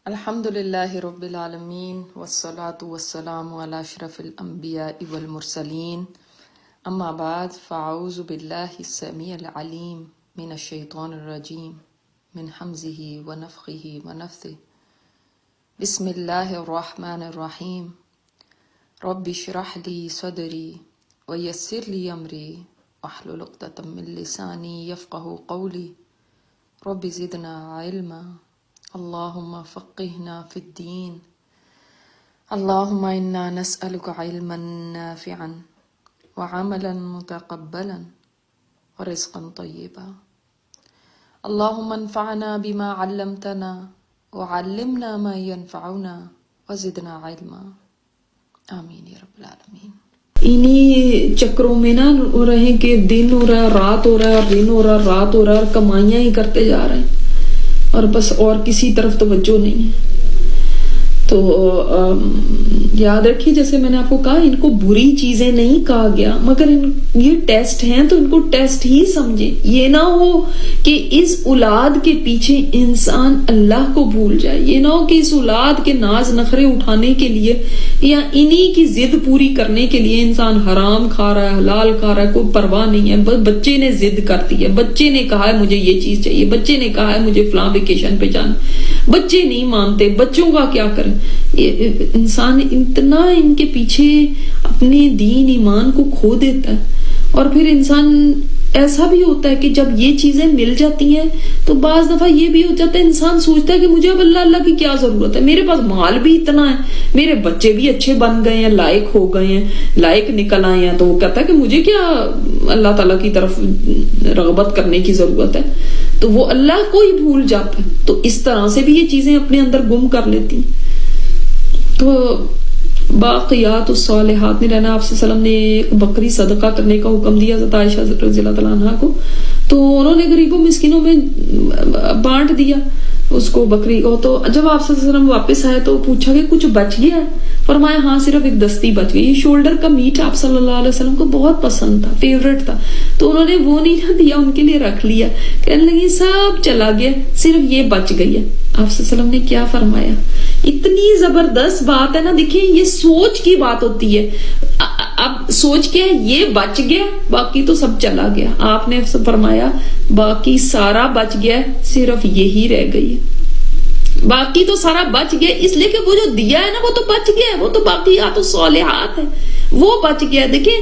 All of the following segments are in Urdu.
الحمد للہ رب العالمین والصلاة والسلام علی اشرف الانبیاء والمرسلین اما بعد فاعوذ باللہ السمیع العلیم من الشیطان الرجیم من حمزہ ونفخہ ونفثہ بسم اللہ الرحمن الرحیم رب اشرح لی صدری ویسر لی امری واحلل عقدۃ من لسانی یفقہوا قولی رب زدنا علما اللہم فقہنا فی الدین اللہم انا نسألک علما نافعا وعملا متقبلا ورزقا طیبا اللہم انفعنا بما علمتنا وعلمنا ما ينفعنا وزدنا علما آمین یا رب العالمین۔ انہی چکروں میں نہ رہیں کہ دن ہو رہا ہے رات ہو رہا ہے اور دن ہو رہا ہے رات ہو رہا ہے اور کمائیاں ہی کرتے جا رہے ہیں اور بس اور کسی طرف توجہ نہیں ہے۔ تو یاد رکھیے جیسے میں نے آپ کو کہا ان کو بری چیزیں نہیں کہا گیا مگر یہ ٹیسٹ ہیں تو ان کو ٹیسٹ ہی سمجھیں۔ یہ نہ ہو کہ اس اولاد کے پیچھے انسان اللہ کو بھول جائے، یہ نہ ہو کہ اس اولاد کے ناز نخرے اٹھانے کے لیے یا انہی کی ضد پوری کرنے کے لیے انسان حرام کھا رہا ہے حلال کھا رہا ہے، کوئی پرواہ نہیں ہے۔ بس بچے نے ضد کر دی ہے، بچے نے کہا ہے مجھے یہ چیز چاہیے، بچے نے کہا ہے مجھے فلاں ویکیشن پہ جانا، بچے نہیں مانتے، بچوں کا کیا کریں۔ انسان اتنا ان کے پیچھے اپنے دین ایمان کو کھو دیتا ہے اور پھر انسان ایسا بھی ہوتا ہے کہ جب یہ چیزیں مل جاتی ہیں تو بعض دفعہ یہ بھی ہو جاتا ہے انسان سوچتا ہے کہ مجھے اب اللہ کی کیا ضرورت ہے، میرے پاس مال بھی اتنا ہے، میرے بچے بھی اچھے بن گئے ہیں، لائق ہو گئے ہیں، لائق نکل آئے ہیں، تو وہ کہتا ہے کہ مجھے کیا اللہ تعالیٰ کی طرف رغبت کرنے کی ضرورت ہے، تو وہ اللہ کو ہی بھول جاتا ہے۔ تو اس طرح سے بھی یہ چیزیں اپنے اندر گم کر لیتی ہیں۔ تو باقیات الصالحات میں رہنا، آپ صلی اللہ علیہ وسلم نے ایک بکری صدقہ کرنے کا حکم دیا حضرت عائشہ رضی اللہ تعالیٰ عنہ کو، تو انہوں نے غریبوں مسکینوں میں بانٹ دیا اس کو بکری کو۔ تو جب آپ صلی اللہ علیہ وسلم واپس آئے تو پوچھا کہ کچھ بچ گیا ہے؟ فرمایا ہاں صرف ایک دستی بچ گئی۔ شولڈر کا میٹ آپ صلی اللہ علیہ وسلم کو بہت پسند تھا، فیورٹ تھا، تو انہوں نے وہ نہیں دیا، ان کے لیے رکھ لیا، کہنے لگی سب چلا گیا صرف یہ بچ گئی ہے۔ آپ صلی اللہ علیہ وسلم نے کیا فرمایا؟ اتنی زبردست بات ہے نا، دیکھیں یہ سوچ کی بات ہوتی ہے۔ اب سوچ کے یہ بچ گیا باقی تو سب چلا گیا، آپ نے فرمایا باقی سارا بچ گیا صرف یہی رہ گئی ہے، باقی تو سارا بچ گیا، اس لیے کہ وہ جو دیا ہے نا وہ تو بچ گیا ہے، وہ تو باقیات الصالحات ہے، وہ بچ گیا۔ دیکھیں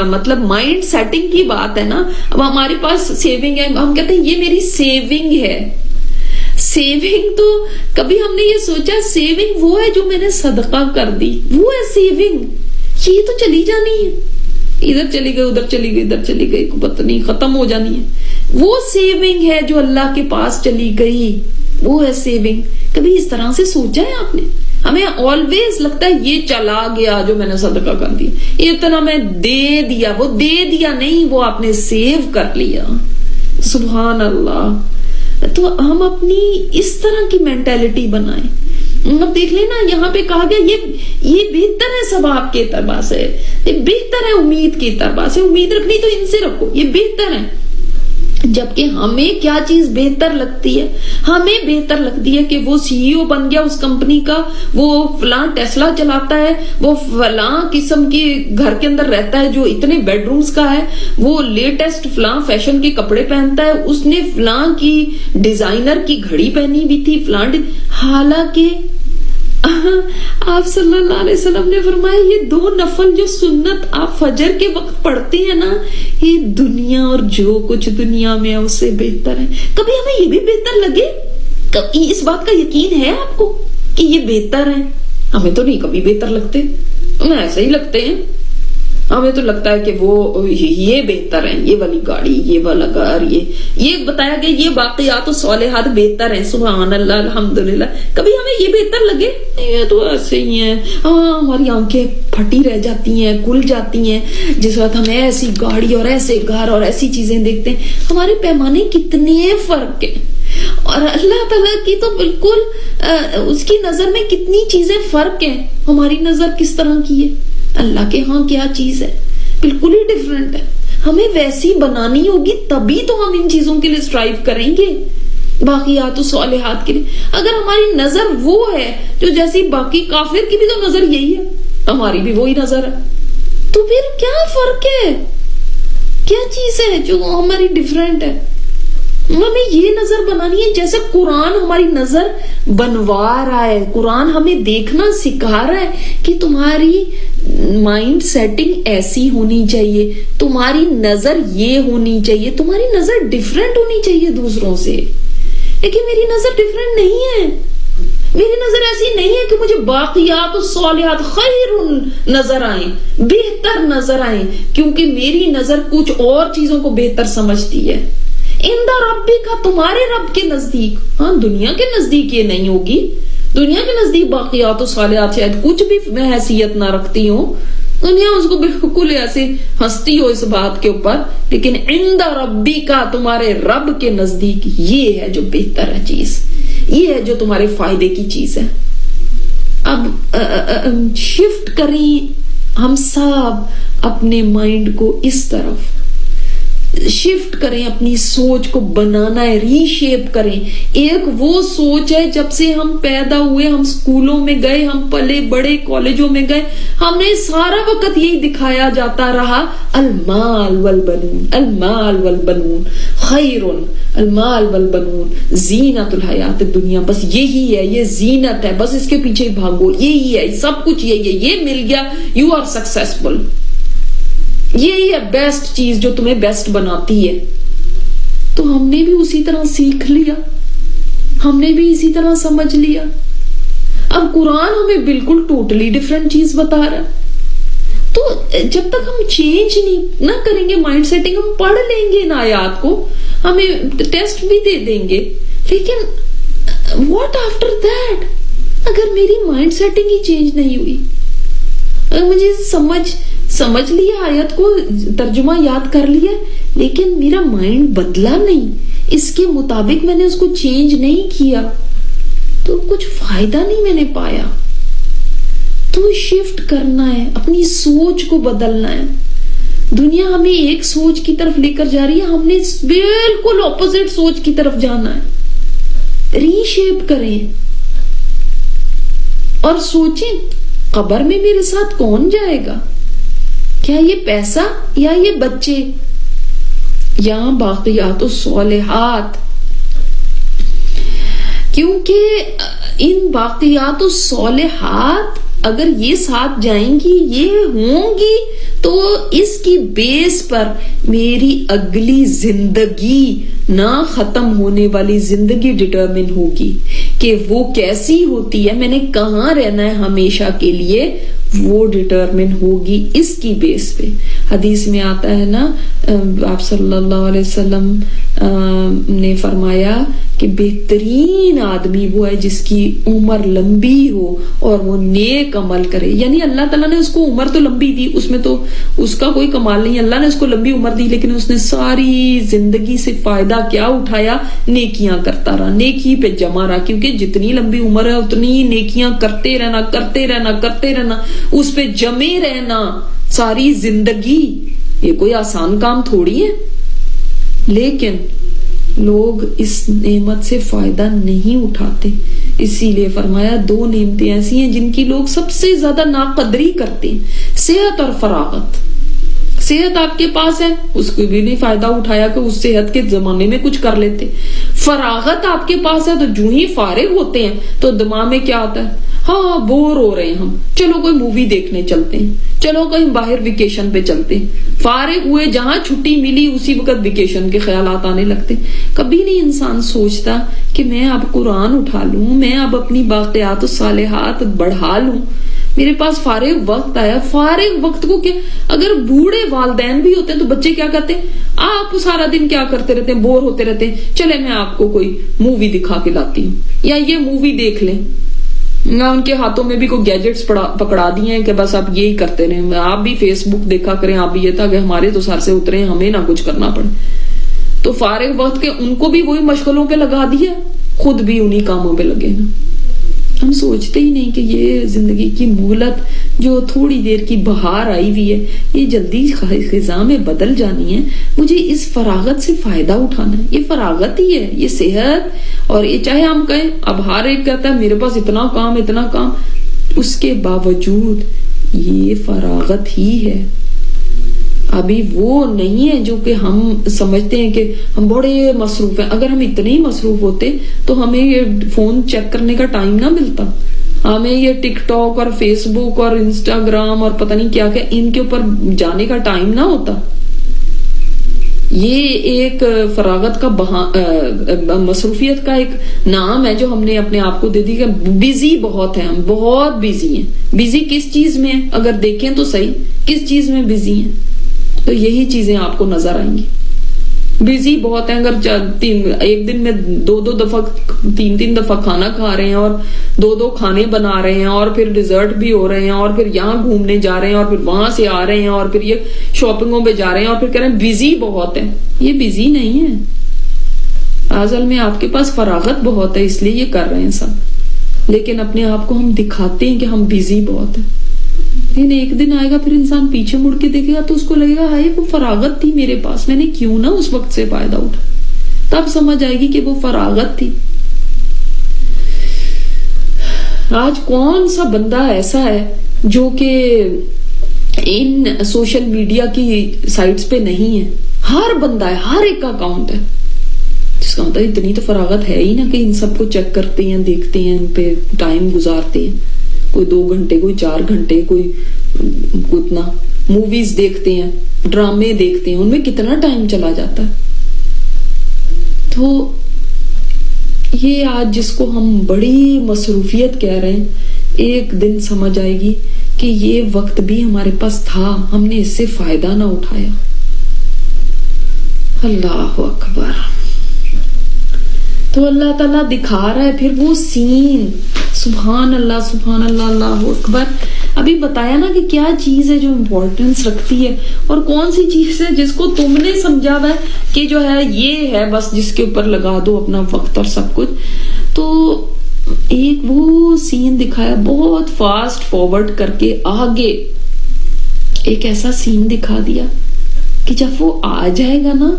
مطلب مائنڈ سیٹنگ کی بات ہے نا۔ اب ہمارے پاس سیونگ ہے، ہم کہتے ہیں یہ میری سیونگ ہے۔ سیونگ تو کبھی ہم نے یہ سوچا سیونگ وہ ہے جو میں نے صدقہ کر دی، وہ ہے سیونگ، یہ تو چلی جانی ہے، ادھر چلی گئی ادھر چلی گئی ادھر چلی گئی، پتہ نہیں ختم ہو جانی ہے۔ وہ سیونگ ہے جو اللہ کے پاس چلی گئی، وہ ہے سیونگ۔ کبھی اس طرح سے سوچا ہے آپ نے؟ ہمیں آلویز لگتا ہے یہ چلا گیا جو میں نے صدقہ کر دیا، اتنا میں دے دیا، وہ دے دیا نہیں، وہ آپ نے سیو کر لیا۔ سبحان اللہ۔ تو ہم اپنی اس طرح کی مینٹیلٹی بنائیں۔ اب دیکھ لینا یہاں پہ کہا گیا یہ بہتر ہے ثواب کے اعتبار سے، یہ بہتر ہے امید کے اعتبار سے، امید رکھنی تو ان سے رکھو، یہ بہتر ہے۔ جبکہ ہمیں کیا چیز بہتر لگتی ہے؟ ہمیں بہتر لگتی ہے کہ وہ سی ای او بن گیا اس کمپنی کا، وہ فلاں ٹیسلا چلاتا ہے، وہ فلاں قسم کے گھر کے اندر رہتا ہے جو اتنے بیڈ رومز کا ہے، وہ لیٹسٹ فلاں فیشن کے کپڑے پہنتا ہے، اس نے فلاں کی ڈیزائنر کی گھڑی پہنی ہوئی تھی، فلاں حالانکہ آپ صلی اللہ علیہ وسلم نے فرمایا یہ دو نفل جو سنت آپ فجر کے وقت پڑھتے ہیں نا، یہ دنیا اور جو کچھ دنیا میں ہے اس سے بہتر ہے۔ کبھی ہمیں یہ بھی بہتر لگے؟ اس بات کا یقین ہے آپ کو کہ یہ بہتر ہے؟ ہمیں تو نہیں کبھی بہتر لگتے، ہمیں ایسے ہی لگتے ہیں۔ ہمیں تو لگتا ہے کہ وہ یہ بہتر ہے، یہ والی گاڑی، یہ والا گھر، یہ بتایا گیا یہ باقیات الصالحات بہتر ہیں، سبحان اللہ الحمدللہ۔ کبھی ہمیں یہ بہتر لگے؟ یہ تو ایسے ہی ہیں۔ ہاں ہماری آنکھیں پھٹی رہ جاتی ہیں، کھل جاتی ہیں جس وقت ہم ایسی گاڑی اور ایسے گھر اور ایسی چیزیں دیکھتے ہیں۔ ہمارے پیمانے کتنے فرق ہیں، اور اللہ تعالیٰ کی تو بالکل اس کی نظر میں کتنی چیزیں فرق ہیں، ہماری نظر کس طرح کی ہے، اللہ کے ہاں کیا چیز ہے، بالکل ہی ڈیفرنٹ ہے۔ ہمیں ویسی بنانی ہوگی تبھی تو ہم ان چیزوں کے لیے اسٹرائیو کریں گے۔ باقیات الصالحات کے لیے. اگر ہماری نظر وہ ہے جو جیسی باقی کافر کی بھی تو نظر یہی ہے, ہماری بھی وہی نظر ہے, تو پھر کیا فرق ہے؟ کیا چیز ہے جو ہماری ڈیفرنٹ ہے؟ ہمیں یہ نظر بنانی ہے جیسے قرآن ہماری نظر بنوا رہا ہے. قرآن ہمیں دیکھنا سکھا رہا ہے کہ تمہاری مائنڈ سیٹنگ ایسی ہونی چاہیے, تمہاری نظر یہ ہونی چاہیے, تمہاری نظر ڈیفرنٹ ہونی چاہیے دوسروں سے. لیکن میری نظر ڈیفرنٹ نہیں ہے, میری نظر ایسی نہیں ہے کہ مجھے باقیات الصالحات خیر نظر آئیں, بہتر نظر آئیں, کیونکہ میری نظر کچھ اور چیزوں کو بہتر سمجھتی ہے. عند ربک کا تمہارے رب کے نزدیک, ہاں دنیا کے نزدیک یہ نہیں ہوگی, دنیا کے نزدیک باقیات الصالحات شاید کچھ بھی حیثیت نہ رکھتی ہوں, دنیا اس کو بالکل ایسے ہنستی ہو اس بات کے اوپر, لیکن عند ربک کا تمہارے رب کے نزدیک یہ ہے جو بہتر ہے چیز, یہ ہے جو تمہارے فائدے کی چیز ہے. اب شفٹ کریں ہم سب اپنے مائنڈ کو اس طرف, شفٹ کریں, اپنی سوچ کو بنانا ہے, ری شیپ کریں. ایک وہ سوچ ہے جب سے ہم پیدا ہوئے, ہم سکولوں میں گئے, ہم پلے بڑے کالجوں میں گئے, ہمیں سارا وقت یہی دکھایا جاتا رہا المال والبنون, المال والبنون خیر, المال والبنون زینت الحیات الدنیا, بس یہی ہے, یہ زینت ہے, بس اس کے پیچھے بھاگو, یہی ہے, سب کچھ یہی ہے, یہ مل گیا یو آر سکسیسفل, یہی ہے بیسٹ چیز جو تمہیں بیسٹ بناتی ہے. تو ہم نے بھی اسی طرح سیکھ لیا, ہم نے بھی اسی طرح سمجھ لیا. اب قرآن ہمیں بالکل ٹوٹلی ڈفرینٹ چیز بتا رہا ہے. تو جب تک ہم چینج نہ کریں گے مائنڈ سیٹنگ, ہم پڑھ لیں گے ان آیات کو, ہمیں ٹیسٹ بھی دے دیں گے, لیکن واٹ آفٹر دیٹ؟ اگر میری مائنڈ سیٹنگ ہی چینج نہیں ہوئی, اگر مجھے سمجھ لیا, آیت کو ترجمہ یاد کر لیا, لیکن میرا مائنڈ بدلا نہیں, اس کے مطابق میں نے اس کو چینج نہیں کیا, تو کچھ فائدہ نہیں میں نے پایا. تو شفٹ کرنا ہے, اپنی سوچ کو بدلنا ہے. دنیا ہمیں ایک سوچ کی طرف لے کر جا رہی ہے, ہم نے بالکل اپوزٹ سوچ کی طرف جانا ہے. ری شیپ کریں اور سوچیں قبر میں میرے ساتھ کون جائے گا, کیا یہ پیسہ یا یہ بچے یا باقیات الصالحات؟ کیونکہ ان باقیات الصالحات اگر یہ ساتھ جائیں گی, یہ ہوں گی, تو اس کی بیس پر میری اگلی زندگی نہ ختم ہونے والی زندگی ڈٹرمن ہوگی کہ وہ کیسی ہوتی ہے, میں نے کہاں رہنا ہے ہمیشہ کے لیے, وہ ڈٹرمن ہوگی اس کی بیس پہ. حدیث میں آتا ہے نا, آپ صلی اللہ علیہ وسلم نے فرمایا کہ بہترین آدمی وہ ہے جس کی عمر لمبی ہو اور وہ نیک عمل کرے. یعنی اللہ تعالیٰ نے اس کو عمر تو لمبی دی, اس میں تو اس کا کوئی کمال نہیں, اللہ نے اس کو لمبی عمر دی, لیکن اس نے ساری زندگی سے فائدہ کیا اٹھایا؟ نیکیاں کرتا رہا, نیکی پہ جمع رہا, کیونکہ جتنی لمبی عمر ہے اتنی نیکیاں کرتے رہنا, کرتے رہنا, کرتے رہنا, اس پہ جمے رہنا ساری زندگی. یہ کوئی آسان کام تھوڑی ہے, لیکن لوگ اس نعمت سے فائدہ نہیں اٹھاتے. اسی لیے فرمایا دو نعمتیں ایسی ہیں جن کی لوگ سب سے زیادہ ناقدری کرتے ہیں, صحت اور فراغت. صحت آپ کے پاس ہے, اس کو بھی نہیں فائدہ اٹھایا کہ اس صحت کے زمانے میں کچھ کر لیتے. فراغت آپ کے پاس ہے, تو جو ہی فارغ ہوتے ہیں تو دماغ میں کیا آتا ہے, ہاں بور ہو رہے ہیں ہم, چلو کوئی مووی دیکھنے چلتے ہیں, چلو کہیں باہر ویکیشن پہ چلتے ہیں. فارغ ہوئے, جہاں چھٹی ملی اسی وقت ویکیشن کے خیالات آنے لگتے. کبھی نہیں انسان سوچتا کہ میں اب قرآن اٹھا لوں, میں اب اپنی باقیات الصالحات بڑھا لوں, میرے پاس فارغ وقت آیا. فارغ وقت کو کیا, اگر بوڑھے والدین بھی ہوتے ہیں تو بچے کیا کرتے ہیں, آپ سارا دن کیا کرتے رہتے ہیں, بور ہوتے رہتے ہیں, چلے میں آپ کو کوئی مووی دکھا کے لاتی ہوں, یا یہ مووی دیکھ لیں. نہ ان کے ہاتھوں میں بھی کوئی گیجٹس پکڑا دیے ہیں کہ بس آپ یہی کرتے رہیں, آپ بھی فیس بک دیکھا کریں, آپ بھی یہ تھا کہ ہمارے تو سر سے اترے, ہمیں نہ کچھ کرنا پڑے. تو فارغ وقت کے ان کو بھی وہی مشغلوں پہ لگا دیا, خود بھی انہی کاموں پہ لگے نا. ہم سوچتے ہی نہیں کہ یہ زندگی کی مہلت جو تھوڑی دیر کی بہار آئی ہوئی ہے یہ جلدی خزاں میں بدل جانی ہے. مجھے اس فراغت سے فائدہ اٹھانا ہے. یہ فراغت ہی ہے, یہ صحت. اور یہ چاہے ہم کہیں اب ہر ایک کہتا ہے میرے پاس اتنا کام, اس کے باوجود یہ فراغت ہی ہے. ابھی وہ نہیں ہے جو کہ ہم سمجھتے ہیں کہ ہم بڑے مصروف ہیں. اگر ہم اتنے ہی مصروف ہوتے تو ہمیں یہ فون چیک کرنے کا ٹائم نہ ملتا, ہمیں یہ ٹک ٹاک اور فیس بک اور انسٹاگرام اور پتہ نہیں کیا کیا ان کے اوپر جانے کا ٹائم نہ ہوتا. یہ ایک فراغت کا مصروفیت کا ایک نام ہے جو ہم نے اپنے آپ کو دے دی کہ بزی بہت ہے, ہم بہت بزی ہیں. بزی کس چیز میں, اگر دیکھیں تو صحیح کس چیز میں بزی ہیں, تو یہی چیزیں آپ کو نظر آئیں گی. بزی بہت ہیں, اگر ایک دن میں 2 دفعہ 3 دفعہ کھانا کھا رہے ہیں اور 2 کھانے بنا رہے ہیں اور پھر ڈیزرٹ بھی ہو رہے ہیں اور پھر یہاں گھومنے جا رہے ہیں اور پھر وہاں سے آ رہے ہیں اور پھر یہ شاپنگوں پہ جا رہے ہیں اور پھر کہہ رہے ہیں بزی بہت ہے. یہ بزی نہیں ہے, اصل میں آپ کے پاس فراغت بہت ہے اس لیے یہ کر رہے ہیں سب. لیکن اپنے آپ کو ہم دکھاتے ہیں کہ ہم بزی بہت ہیں. لیکن ایک دن آئے گا پھر انسان پیچھے مڑ کے دیکھے گا تو اس کو لگے گا ہائے وہ فراغت تھی میرے پاس, میں نے کیوں نہ اس وقت سے فائدہ اٹھا. تب سمجھ آئے گی کہ وہ فراغت تھی. آج کون سا بندہ ایسا ہے جو کہ ان سوشل میڈیا کی سائٹس پہ نہیں ہے؟ ہر بندہ ہے, ہر ایک کا اکاؤنٹ ہے. جس کا مطلب اتنی تو فراغت ہے ہی نا کہ ان سب کو چیک کرتے ہیں, دیکھتے ہیں, ان پہ ٹائم گزارتے ہیں. کوئی 2 گھنٹے, کوئی 4 گھنٹے, کوئی اتنا موویز دیکھتے ہیں, ڈرامے دیکھتے ہیں, ان میں کتنا ٹائم چلا جاتا ہے. تو یہ آج جس کو ہم بڑی مصروفیت کہہ رہے ہیں, ایک دن سمجھ آئے گی کہ یہ وقت بھی ہمارے پاس تھا, ہم نے اس سے فائدہ نہ اٹھایا. اللہ اکبر. تو اللہ تعالیٰ دکھا رہا ہے پھر وہ سین. سبحان اللہ سبحان اللہ, اللہ اکبر. ابھی بتایا نا کہ کیا چیز ہے جو امپورٹنس رکھتی ہے اور کون سی چیز ہے جس کو تم نے سمجھا ہے کہ جو ہے یہ ہے بس جس کے اوپر لگا دو اپنا وقت اور سب کچھ. تو ایک وہ سین دکھایا بہت فاسٹ فارورڈ کر کے آگے, ایک ایسا سین دکھا دیا کہ جب وہ آ جائے گا نا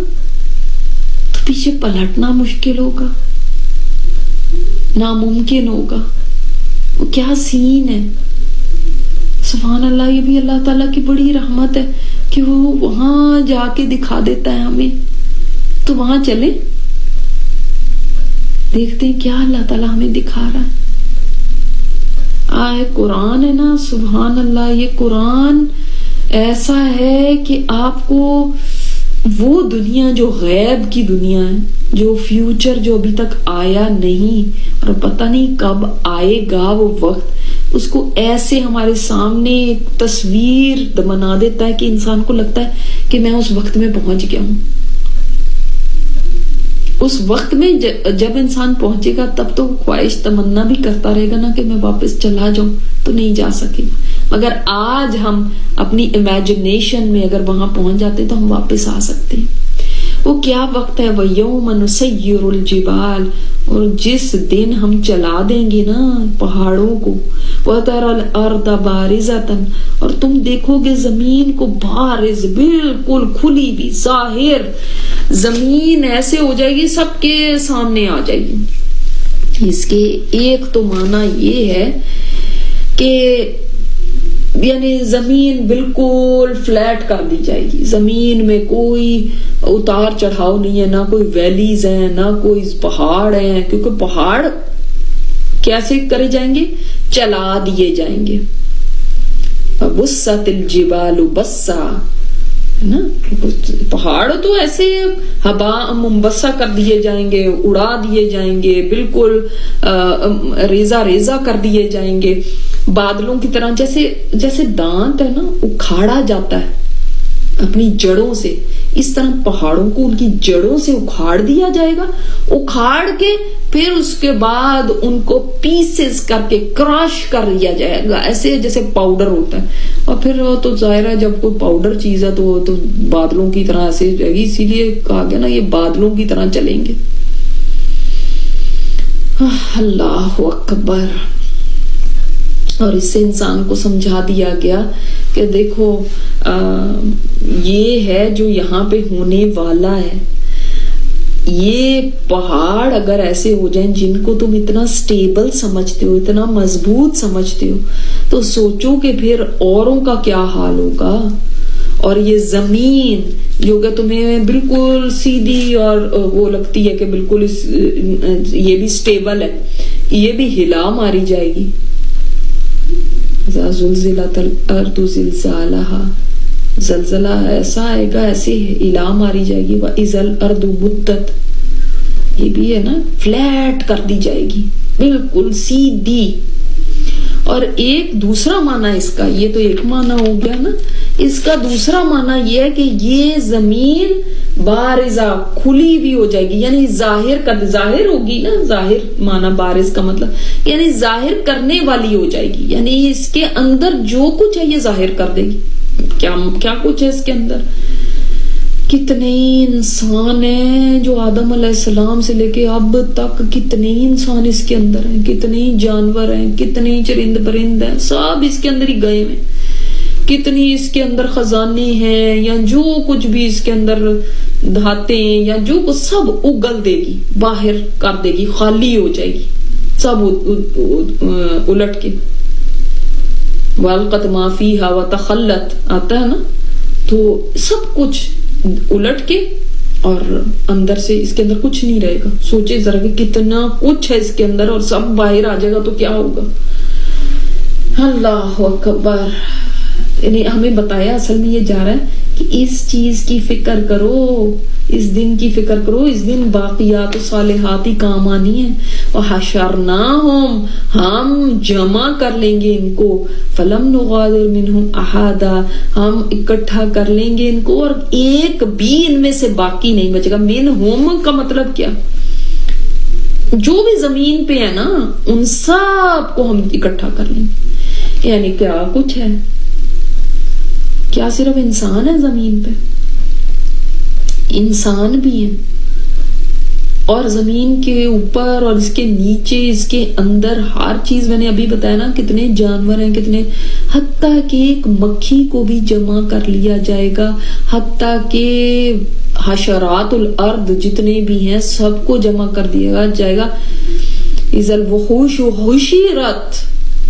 تو پیچھے پلٹنا مشکل ہوگا, ناممکن ہوگا. وہ کیا سین ہے, سبحان اللہ. یہ بھی اللہ تعالیٰ کی بڑی رحمت ہے کہ وہ وہاں جا کے دکھا دیتا ہے ہمیں. تو وہاں چلیں, دیکھتے ہیں کیا اللہ تعالیٰ ہمیں دکھا رہا ہے. قرآن ہے نا, سبحان اللہ. یہ قرآن ایسا ہے کہ آپ کو وہ دنیا جو غیب کی دنیا ہے, جو فیوچر جو ابھی تک آیا نہیں اور پتہ نہیں کب آئے گا وہ وقت, اس کو ایسے ہمارے سامنے ایک تصویر بنا دیتا ہے کہ انسان کو لگتا ہے کہ میں اس وقت میں پہنچ گیا ہوں. اس وقت میں جب انسان پہنچے گا تب تو خواہش تمنا بھی کرتا رہے گا نا کہ میں واپس چلا جاؤں, تو نہیں جا سکے گا. مگر آج ہم اپنی امیجنیشن میں اگر وہاں پہنچ جاتے تو ہم واپس آ سکتے ہیں. وہ کیا وقت ہے, وَيَوْمَ نُسَيِّرُ الْجِبَالَ, اور جس دن ہم چلا دیں گے نا پہاڑوں کو, وَتَرَى الْأَرْضَ بَارِزَةً, اور تم دیکھو گے زمین کو بارز, بالکل کھلی بھی, ظاہر زمین ایسے ہو جائے گی سب کے سامنے آ جائے گی. اس کے ایک تو معنی یہ ہے کہ یعنی زمین بالکل فلیٹ کر دی جائے گی, زمین میں کوئی اتار چڑھاؤ نہیں ہے, نہ کوئی ویلیز ہیں, نہ کوئی پہاڑ ہیں, کیونکہ پہاڑ کیسے کرے جائیں گے, چلا دیے جائیں گے. بست الجبال بسا, نا پہاڑ تو ایسے ہوا منبسا کر دیے جائیں گے, اڑا دیے جائیں گے, بالکل ریزہ ریزہ کر دیے جائیں گے, بادلوں کی طرح. جیسے دانت ہے نا اکھاڑا جاتا ہے اپنی جڑوں سے, اس طرح پہاڑوں کو ان کی جڑوں سے اکھاڑ دیا جائے گا. اکھاڑ کے پھر اس کے بعد ان کو پیسز کر کے کراش کر دیا جائے گا, ایسے جیسے پاؤڈر ہوتا ہے. اور پھر وہ تو ظاہر ہے جب کوئی پاؤڈر چیز ہے تو وہ تو بادلوں کی طرح ایسے جائے گی, اسی لیے کہا گیا نا یہ بادلوں کی طرح چلیں گے. اللہ اکبر. اور اس سے انسان کو سمجھا دیا گیا کہ دیکھو یہ ہے جو یہاں پہ ہونے والا ہے. یہ پہاڑ اگر ایسے ہو جائیں جن کو تم اتنا سٹیبل سمجھتے ہو, اتنا مضبوط سمجھتے ہو, تو سوچو کہ پھر اوروں کا کیا حال ہوگا. اور یہ زمین جو کہ تمہیں بالکل سیدھی اور وہ لگتی ہے کہ بالکل یہ بھی سٹیبل ہے, یہ بھی ہلا ماری جائے گی. زلزلت الارض زلزالہا, زلزلہ ایسا آئے گا, ایسے ہلا ماری جائے گی. وَإِذَا الْأَرْضُ مُدَّتْ, یہ بھی ہے نا, فلیٹ کر دی جائے گی, بالکل سیدھی. اور ایک دوسرا معنی اس کا, یہ تو ایک معنی ہو گیا نا, اس کا دوسرا معنی یہ ہے کہ یہ زمین بارزہ, کھلی بھی ہو جائے گی, یعنی ظاہر ہوگی نا. ظاہر معنی بارز کا مطلب یعنی ظاہر کرنے والی ہو جائے گی, یعنی اس کے اندر جو کچھ ہے یہ ظاہر کر دے گی. کیا کچھ ہے اس کے اندر. کتنے انسان ہیں جو آدم علیہ السلام سے لے کے اب تک, کتنے انسان اس کے اندر ہیں, کتنے جانور ہیں, کتنے چرند پرند ہیں, سب اس کے اندر ہی گئے ہیں. کتنی اس کے اندر خزانے ہیں, یا جو کچھ بھی اس کے اندر دھاتیں یا جو کچھ سب اگل دے گی, باہر کر دے گی, خالی ہو جائے گی سب الٹ کے. وَأَلْقَتْ مَا فِيهَا وَتَخَلَّتْ آتا ہے نا, تو سب کچھ الٹ کے اور اندر سے اس کے اندر کچھ نہیں رہے گا. سوچے ذرا کہ کتنا کچھ ہے اس کے اندر اور سب باہر آ جائے گا تو کیا ہوگا. اللہ اکبر. یعنی ہمیں بتایا اصل میں یہ جا رہا ہے کہ اس چیز کی فکر کرو, اس دن کی فکر کرو. اس دن باقیات و صالحات ہی کام آنی ہے. وَحَشَرْنَاهُمْ, ہم جمع کر لیں گے ان کو. فَلَمْ نُغَادِرْ مِنْهُمْ أَحَدًا, ہم اکٹھا کر لیں گے ان کو اور ایک بھی ان میں سے باقی نہیں بچے گا. مِنْهُمْ کا مطلب کیا, جو بھی زمین پہ ہے نا ان سب کو ہم اکٹھا کر لیں گے. یعنی کیا کچھ ہے, کیا صرف انسان ہے زمین پہ, انسان بھی ہیں, اور زمین کے اوپر اور اس کے نیچے, اس کے اندر ہر چیز. میں نے ابھی بتایا نا کتنے جانور ہیں, کتنے, حتیٰ کہ ایک مکھی کو بھی جمع کر لیا جائے گا, حتیٰ کہ حشرات الارض جتنے بھی ہیں سب کو جمع کر دیا جائے گا. اذا الوحوش حشرت,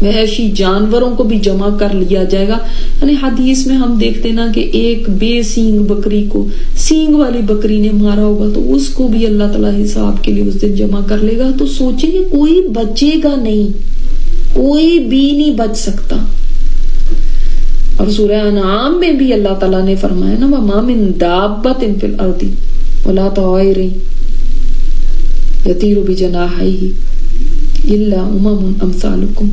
وحشی جانوروں کو بھی جمع کر لیا جائے گا. یعنی حدیث میں ہم دیکھتے نا کہ ایک بے سینگ بکری کو سینگ والی بکری نے مارا ہوگا تو اس کو بھی اللہ تعالیٰ حساب کے لیے اس دن جمع کر لے گا. تو سوچیں کہ کوئی بچے گا نہیں, کوئی بھی نہیں بچ سکتا. اور سورہ انعام میں بھی اللہ تعالیٰ نے فرمایا نا, وَمَا مِن دَابَّةٍ فِي الْأَرْضِ وَلَا طَائِرٍ يَطِيرُ بِجَنَاحَيْهِ إِلَّا أُمَمٌ أَمْثَالُكُمْ.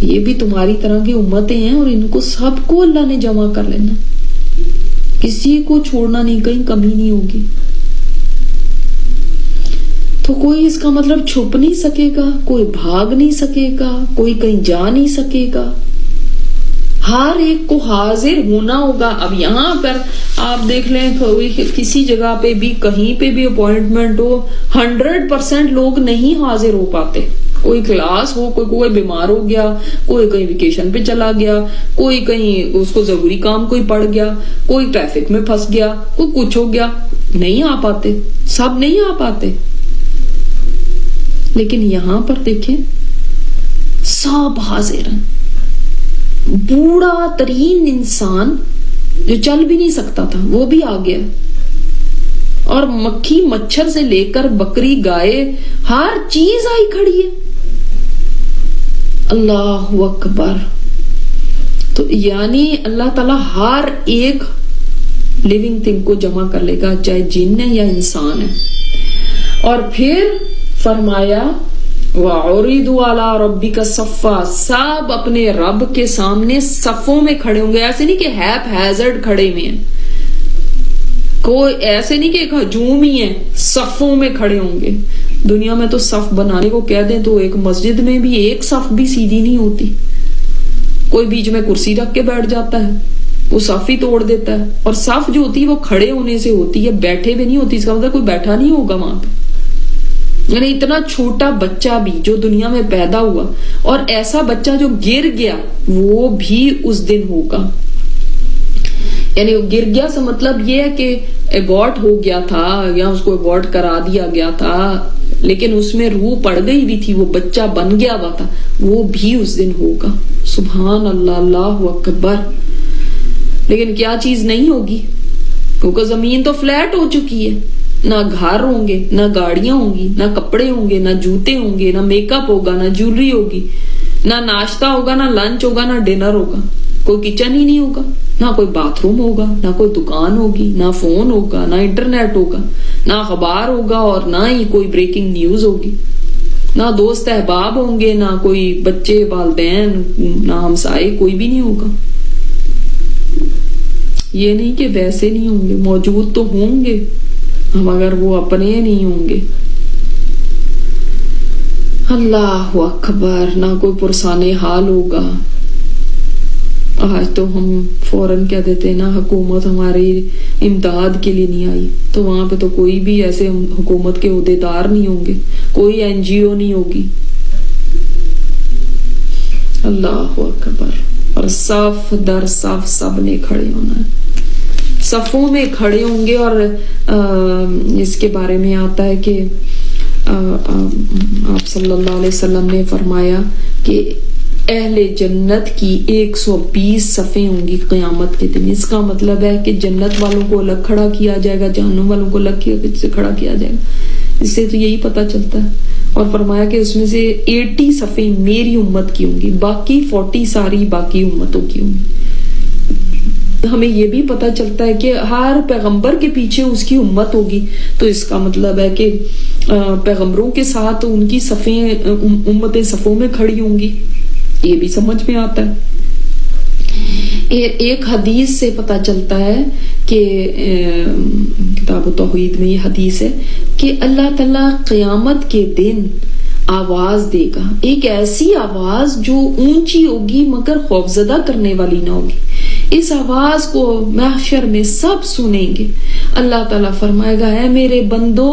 یہ بھی تمہاری طرح کی امتیں ہیں اور ان کو سب کو اللہ نے جمع کر لینا, کسی کو چھوڑنا نہیں, کہیں کمی نہیں ہوگی. تو کوئی اس کا مطلب چھپ نہیں سکے گا, کوئی بھاگ نہیں سکے گا, کوئی کہیں جا نہیں سکے گا. ہر ایک کو حاضر ہونا ہوگا. اب یہاں پر آپ دیکھ لیں کسی جگہ پہ بھی کہیں پہ بھی اپوائنٹمنٹ ہو, 100% لوگ نہیں حاضر ہو پاتے. کوئی کلاس ہو, کوئی بیمار ہو گیا, کوئی کہیں ویکیشن پہ چلا گیا, کوئی کہیں اس کو ضروری کام کوئی پڑ گیا, کوئی ٹریفک میں پھنس گیا, کوئی کچھ ہو گیا, نہیں آ پاتے, سب نہیں آ پاتے. لیکن یہاں پر دیکھیں سب حاضر ہیں. بوڑھا ترین انسان جو چل بھی نہیں سکتا تھا وہ بھی آ گیا, اور مکھی مچھر سے لے کر بکری گائے ہر چیز آئی کھڑی ہے. اللہ اکبر. تو یعنی اللہ تعالیٰ ہر ایک لیونگ تھنگ کو جمع کر لے گا, چاہے جن ہے یا انسان ہے. اور پھر فرمایا وَعُرِضُوا عَلَىٰ رَبِّكَ صَفًّا, سب اپنے رب کے سامنے صفوں میں کھڑے ہوں گے. ایسے نہیں کہ ہیپ ہیزرڈ کھڑے ہوئے ہیں, کوئی ایسے نہیں کہ ایک ہجوم ہی ہے, صفوں میں کھڑے ہوں گے. دنیا میں تو صف بنانے کو کہہ دیں تو ایک مسجد میں بھی ایک صف بھی سیدھی نہیں ہوتی. کوئی بیچ میں کرسی رکھ کے بیٹھ جاتا ہے, وہ صف ہی توڑ دیتا ہے. اور صف جو ہوتی ہے وہ کھڑے ہونے سے ہوتی ہے, بیٹھے بھی نہیں ہوتی. اس کا مطلب کوئی بیٹھا نہیں ہوگا وہاں پہ, یعنی اتنا چھوٹا بچہ بھی جو دنیا میں پیدا ہوا اور ایسا بچہ جو گر گیا وہ بھی اس دن ہوگا. یعنی گر گیا سے مطلب یہ ہے کہ ایبورٹ ہو گیا تھا یا اس کو ایبورٹ کرا دیا گیا تھا لیکن اس میں روح پڑ گئی بھی تھی, وہ بچہ بن گیا ہوا تھا, وہ بھی اس دن ہوگا. سبحان اللہ, اللہ اکبر. لیکن کیا چیز نہیں ہوگی؟ کیونکہ زمین تو فلیٹ ہو چکی ہے. نہ گھر ہوں گے, نہ گاڑیاں ہوں گی, نہ کپڑے ہوں گے, نہ جوتے ہوں گے, نہ میک اپ ہوگا, نہ جیولری ہوگی, نہ ناشتہ ہوگا, نہ لنچ ہوگا, نہ ڈنر ہوگا. کوئی کچن ہی نہیں ہوگا, نہ کوئی باتھ روم ہوگا, نہ کوئی دکان ہوگی, نہ فون ہوگا, نہ انٹرنیٹ ہوگا, نہ اخبار ہوگا, اور نہ ہی کوئی بریکنگ نیوز ہوگی. نہ دوست احباب ہوں گے, نہ کوئی بچے, والدین, نہ ہمسائے, کوئی بھی نہیں ہوگا. یہ نہیں کہ ویسے نہیں ہوں گے, موجود تو ہوں گے مگر وہ اپنے نہیں ہوں گے. اللہ اکبر. نہ کوئی پرسان حال ہوگا. آج تو ہم فوراً کہہ دیتے ہیں نا حکومت ہماری امداد کے لیے نہیں آئی, تو وہاں پہ تو کوئی بھی ایسے حکومت کے عہدیدار نہیں ہوں گے, کوئی NGO نہیں ہوگی. اللہ اکبر. اور صف در صف سب نے کھڑے ہونا ہے, صفوں میں کھڑے ہوں گے. اور اس کے بارے میں آتا ہے کہ آپ صلی اللہ علیہ وسلم نے فرمایا کہ اہل جنت کی 120 صفیں ہوں گی قیامت کے دن. اس کا مطلب ہے کہ جنت والوں کو الگ کھڑا کیا جائے گا, جہنم والوں کو الگ کھڑا کیا جائے گا. اس سے تو یہی پتہ چلتا ہے. اور فرمایا کہ اس میں سے 80 صفیں میری امت کی ہوں گی, باقی 40 ساری باقی امتوں کی ہوں گی. ہمیں یہ بھی پتہ چلتا ہے کہ ہر پیغمبر کے پیچھے اس کی امت ہوگی, تو اس کا مطلب ہے کہ پیغمبروں کے ساتھ ان کی صفیں, امتیں صفوں میں کھڑی ہوں گی. یہ بھی سمجھ میں آتا ہے. ایک حدیث سے پتہ چلتا ہے کہ کتاب توحید میں یہ حدیث ہے کہ اللہ تعالیٰ قیامت کے دن آواز دے گا, ایک ایسی آواز جو اونچی ہوگی مگر خوفزدہ کرنے والی نہ ہوگی. اس آواز کو محشر میں سب سنیں گے. اللہ تعالیٰ فرمائے گا, اے میرے بندو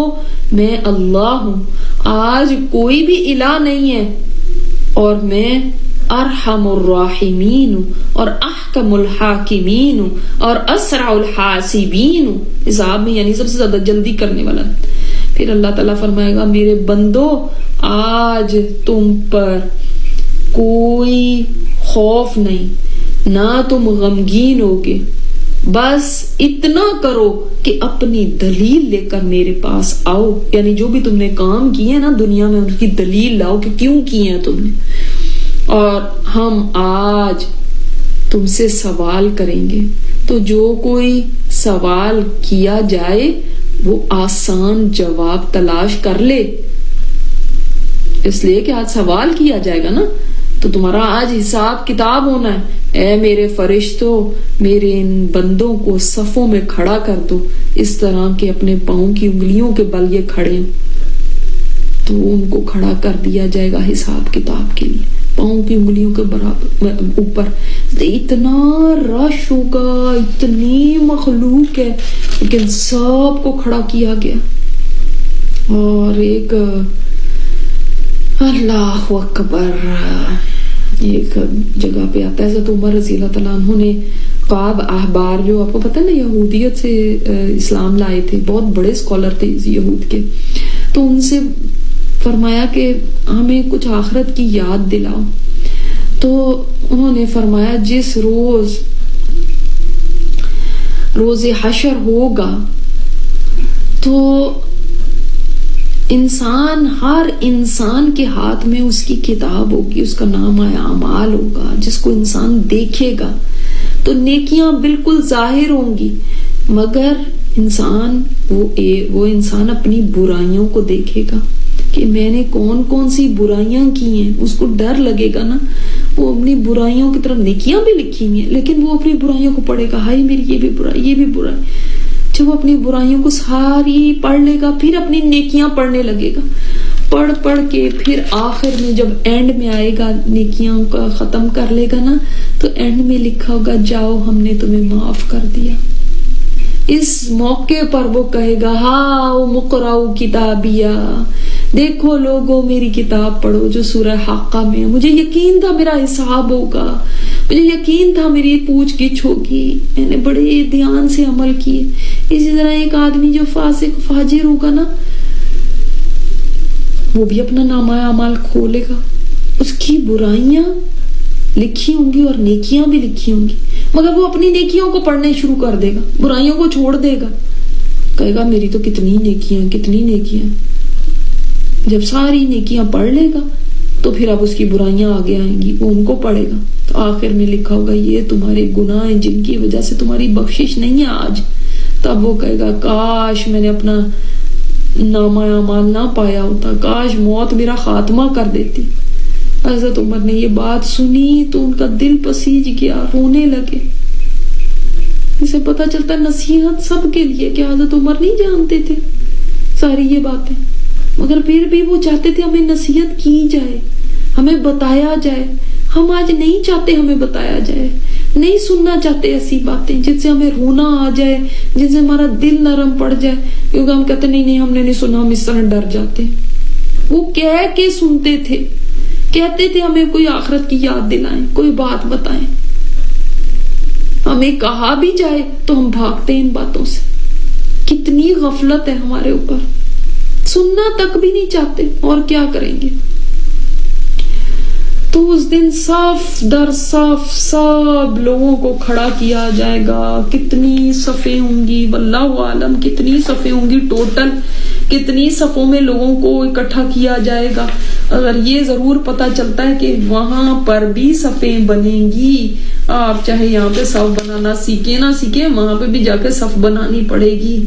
میں اللہ ہوں, آج کوئی بھی الہ نہیں ہے, اور میں ارحم الراحمین ہوں, اور احکم الحاکمین ہوں, اور اسرع الحاسبین ہوں. حساب میں یعنی سب سے زیادہ جلدی کرنے والا. پھر اللہ تعالیٰ فرمائے گا, میرے بندو آج تم پر کوئی خوف نہیں, نہ تم غمگین ہوگے, بس اتنا کرو کہ اپنی دلیل لے کر میرے پاس آؤ. یعنی جو بھی تم نے کام کیے نا دنیا میں ان کی دلیل لاؤ کہ کیوں کیے ہیں تم نے, اور ہم آج تم سے سوال کریں گے. تو جو کوئی سوال کیا جائے وہ آسان جواب تلاش کر لے, اس لیے کہ آج سوال کیا جائے گا نا, تو تمہارا آج حساب کتاب ہونا ہے. اے میرے فرشتوں, میرے ان بندوں کو صفوں میں کھڑا کر دو, اس طرح کے اپنے پاؤں کی انگلیوں کے بل یہ کھڑے ہوں, تو ان کو کھڑا کر دیا جائے گا حساب کتاب کے لیے, پاؤں کی انگلیوں کے برابر اوپر. اتنا رش ہوگا, اتنی مخلوق ہے, لیکن سب کو کھڑا کیا گیا. اور ایک اللہ اکبر, ایک جگہ پہ آتا ہے حضرت عمر رضی اللہ تعالیٰ عنہ نے قاب احبار, جو آپ کو پتہ ہے نا یہودیت سے اسلام لائے تھے, بہت بڑے اسکالر تھے یہود کے, تو ان سے فرمایا کہ ہمیں کچھ آخرت کی یاد دلاؤ. تو انہوں نے فرمایا جس روز حشر ہوگا تو ہر انسان کے ہاتھ میں اس کی کتاب ہوگی, اس کا نامہ اعمال ہوگا, جس کو انسان دیکھے گا تو نیکیاں بالکل ظاہر ہوں گی, مگر وہ انسان اپنی برائیوں کو دیکھے گا کہ میں نے کون کون سی برائیاں کی ہیں. اس کو ڈر لگے گا نا, وہ اپنی برائیوں کی طرف, نیکیاں بھی لکھی ہوئی ہیں لیکن وہ اپنی برائیوں کو پڑھے گا, ہائی میری یہ بھی برائی, یہ بھی برائی. جب وہ اپنی برائیوں کو ساری پڑھ لے گا پھر اپنی نیکیاں پڑھنے لگے گا, پڑھ کے پھر آخر میں جب اینڈ میں آئے گا, نیکیاں کا ختم کر لے گا نا, تو اینڈ میں لکھا ہوگا جاؤ ہم نے تمہیں معاف کر دیا. اس موقع پر وہ کہے گا ہاؤ مقرؤ کتابیہ, دیکھو لوگوں میری کتاب پڑھو جو سورہ حاقہ میں، مجھے یقین تھا میرا حساب ہوگا، مجھے یقین تھا میری پوچھ گچھ ہوگی، میں نے بڑے دھیان سے عمل کیے. اسی طرح ایک آدمی جو فاسق فاجر ہوگا نا، وہ بھی اپنا نامہ اعمال کھولے گا، اس کی برائیاں لکھی ہوں گی اور نیکیاں بھی لکھی ہوں گی، مگر وہ اپنی نیکیوں کو پڑھنے شروع کر دے گا، برائیوں کو چھوڑ دے گا، کہے گا میری تو کتنی نیکیاں کتنی نیکیاں. جب ساری نیکیاں پڑھ لے گا تو پھر اب اس کی برائیاں آگے آئیں گی، وہ ان کو پڑھے گا، تو آخر میں لکھا ہوگا یہ تمہارے گناہ ہیں جن کی وجہ سے تمہاری بخشش نہیں ہے آج. تب وہ کہے گا کاش میں نے اپنا نامہ اعمال نہ پایا ہوتا، کاش موت میرا خاتمہ کر دیتی. حضرت عمر نے یہ بات سنی تو ان کا دل پسیج گیا، رونے لگے. اسے پتہ چلتا نصیحت سب کے لیے، کہ حضرت عمر نہیں جانتے تھے ساری یہ باتیں، مگر پھر بھی وہ چاہتے تھے ہمیں نصیحت کی جائے، ہمیں بتایا جائے. ہم آج نہیں چاہتے ہمیں بتایا جائے، نہیں سننا چاہتے ایسی باتیں جس سے ہمیں رونا آ جائے، جس سے ہمارا دل نرم پڑ جائے، کیونکہ ہم کہتے نہیں ہم نے نہیں سنا، ہم اس طرح ڈر جاتے. وہ کہہ کے سنتے تھے، کہتے تھے ہمیں کوئی آخرت کی یاد دلائیں، کوئی بات بتائیں. ہمیں کہا بھی جائے تو ہم بھاگتے ان باتوں سے. کتنی غفلت ہے ہمارے اوپر، سننا تک بھی نہیں چاہتے، اور کیا کریں گے. تو اس دن صاف در صاف سب لوگوں کو کھڑا کیا جائے گا. کتنی صفیں ہوں گی واللہ عالم، کتنی صفیں ہوں گی ٹوٹل، کتنی صفوں میں لوگوں کو اکٹھا کیا جائے گا. اگر یہ ضرور پتا چلتا ہے کہ وہاں پر بھی صفیں بنیں گی، آپ چاہے یہاں پہ صف بنانا سیکھیں نہ سیکھیں، وہاں پہ بھی جا کے صف بنانی پڑے گی.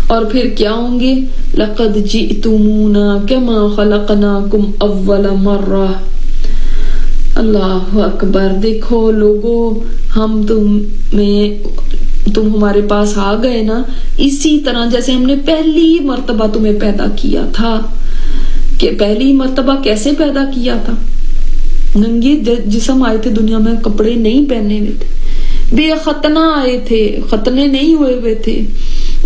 اور پھر کیا ہوں گے؟ لقد جئتمونا کما خلقناکم اول مرہ. اللہ اکبر. دیکھو لوگو، ہم تم ہمارے پاس آ گئے نا اسی طرح جیسے ہم نے پہلی مرتبہ تمہیں پیدا کیا تھا. کہ پہلی مرتبہ کیسے پیدا کیا تھا؟ ننگے جسم آئے تھے دنیا میں، کپڑے نہیں پہنے ہوئے تھے، بے ختنہ آئے تھے، ختنے نہیں ہوئے ہوئے تھے،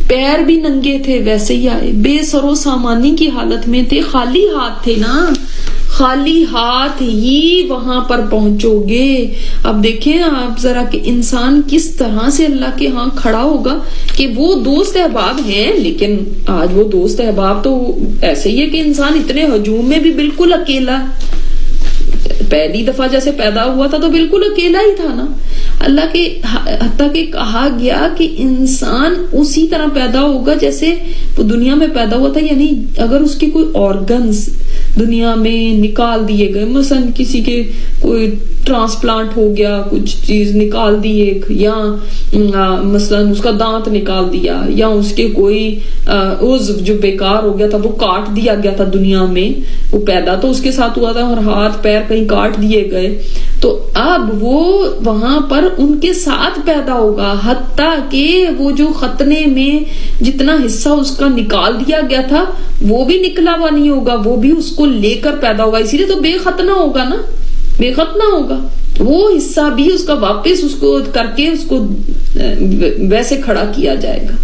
پیر بھی ننگے تھے، ویسے ہی آئے، بے سر و سامانی کی حالت میں تھے، خالی ہاتھ تھے نا، خالی ہاتھ ہی وہاں پر پہنچو گے. اب دیکھیں آپ ذرا کہ انسان کس طرح سے اللہ کے ہاں کھڑا ہوگا. کہ وہ دوست احباب ہیں، لیکن آج وہ دوست احباب تو ایسے ہی ہے کہ انسان اتنے ہجوم میں بھی بالکل اکیلا. پہلی دفعہ جیسے پیدا ہوا تھا تو بالکل اکیلا ہی تھا نا. اللہ کے حتیٰ کہ کہا گیا کہ انسان اسی طرح پیدا ہوگا جیسے وہ دنیا میں پیدا ہوا تھا. یعنی اگر اس کے کوئی آرگنز دنیا میں نکال دیے گئے، مثلا کسی کے کوئی ٹرانسپلانٹ ہو گیا، کچھ چیز نکال دی ایک، یا مثلا اس کا دانت نکال دیا، یا اس کے کوئی عضو جو بیکار ہو گیا تھا وہ کاٹ دیا گیا تھا دنیا میں، وہ پیدا تو اس کے ساتھ ہوا تھا اور ہاتھ پیر کہیں کاٹ دیے گئے، تو اب وہ وہاں پر ان کے ساتھ پیدا ہوگا. حتیٰ کہ وہ جو ختنے میں جتنا حصہ اس کا نکال دیا گیا تھا وہ بھی نکلا ہوا نہیں ہوگا، وہ بھی اس کو لے کر پیدا ہوگا. اسی لیے تو بے ختنہ ہوگا نا، بے ختنہ ہوگا. وہ حصہ بھی اس کا واپس اس کو کر کے اس کو ویسے کھڑا کیا جائے گا.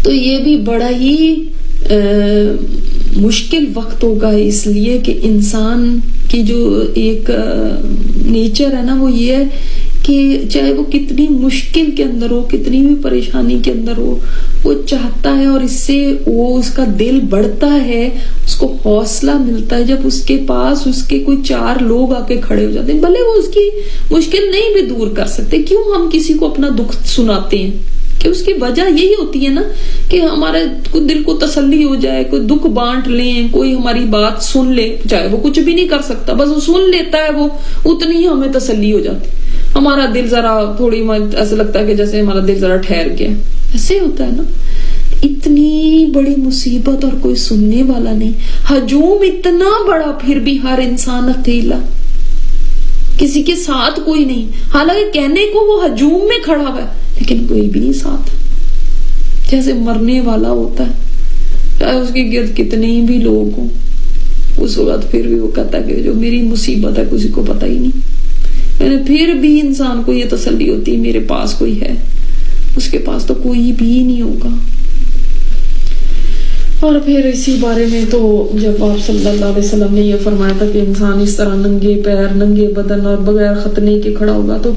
تو یہ بھی بڑا ہی مشکل وقت ہوگا، اس لیے کہ انسان کی جو ایک نیچر ہے نا وہ یہ ہے کہ چاہے وہ کتنی مشکل کے اندر ہو، کتنی بھی پریشانی کے اندر ہو، وہ چاہتا ہے اور اس سے وہ اس کا دل بڑھتا ہے، اس کو حوصلہ ملتا ہے جب اس کے پاس اس کے کوئی چار لوگ آ کے کھڑے ہو جاتے ہیں. بھلے وہ اس کی مشکل نہیں بھی دور کر سکتے. کیوں ہم کسی کو اپنا دکھ سناتے ہیں؟ کہ اس کی وجہ یہی ہوتی ہے نا کہ ہمارے دل کو تسلی ہو جائے، کوئی دکھ بانٹ لیں، کوئی ہماری بات سن لے، چاہے وہ کچھ بھی نہیں کر سکتا، بس وہ سن لیتا ہے، وہ اتنی ہی ہمیں تسلی ہو جاتی. ہمارا دل ذرا تھوڑی ایسا لگتا ہے کہ جیسے ہمارا دل ذرا ٹھہر گیا. ایسے ہوتا ہے نا. اتنی بڑی مصیبت اور کوئی سننے والا نہیں، ہجوم اتنا بڑا، پھر بھی ہر انسان اکیلا، کسی کے ساتھ کوئی نہیں. حالانکہ کہنے کو وہ ہجوم میں کھڑا ہوا ہے لیکن کوئی بھی نہیں ساتھ، جیسے مرنے والا ہوتا ہے، چاہے اس کے گرد کتنے بھی لوگ ہوں، اس وقت پھر بھی وہ کہتا ہے کہ جو میری مصیبت ہے کسی کو پتہ ہی نہیں. پھر بھی انسان کو یہ تسلی ہوتی ہے میرے پاس کوئی ہے، اس کے پاس تو کوئی بھی نہیں ہوگا. اور پھر اسی بارے میں تو جب آپ صلی اللہ علیہ وسلم نے یہ فرمایا تھا کہ انسان اس طرح ننگے پیر ننگے بدن اور بغیر ختنے کے کھڑا ہوگا، تو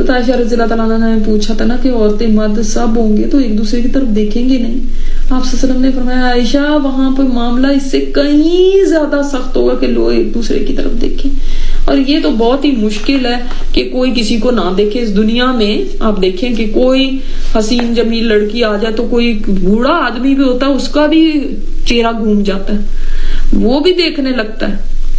عائشہ رضی اللہ تعالیٰ عنہا نے پوچھا تھا نا کہ عورتیں مرد سب ہوں گے تو ایک دوسرے کی طرف دیکھیں گے نہیں. آپ صلی اللہ علیہ وسلم نے فرمایا عائشہ وہاں پہ معاملہ اس سے کہیں زیادہ سخت ہوگا کہ لوگ ایک دوسرے کی طرف دیکھیں. اور یہ تو بہت ہی مشکل ہے کہ کوئی کسی کو نہ دیکھے اس دنیا میں. آپ دیکھیں کہ کوئی حسین جمیل لڑکی آ جائے تو کوئی بوڑھا آدمی بھی ہوتا ہے اس کا بھی چہرہ گھوم جاتا ہے، وہ بھی دیکھنے لگتا ہے.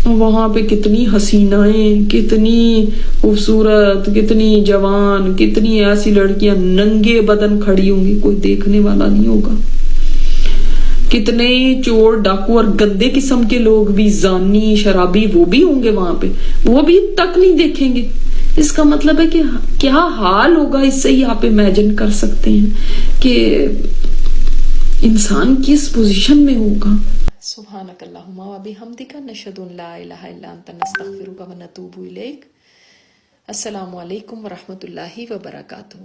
وہاں پہ کتنی حسینائیں، کتنی خوبصورت، کتنی جوان، کتنی ایسی لڑکیاں ننگے بدن کھڑی ہوں گی، کوئی دیکھنے والا نہیں ہوگا. کتنے چور ڈاکو اور گندے قسم کے لوگ بھی، زانی شرابی، وہ بھی ہوں گے وہاں پہ، وہ بھی تک نہیں دیکھیں گے. اس کا مطلب ہے کہ کیا حال ہوگا، اس سے ہی آپ امیجن کر سکتے ہیں کہ انسان کس پوزیشن میں ہوگا. سبحانک اللہم و بحمدک نشہد ان لا الہ الا انت نستغفرک و نتوب الیک. السلام علیکم ورحمۃ اللہ وبرکاتہ.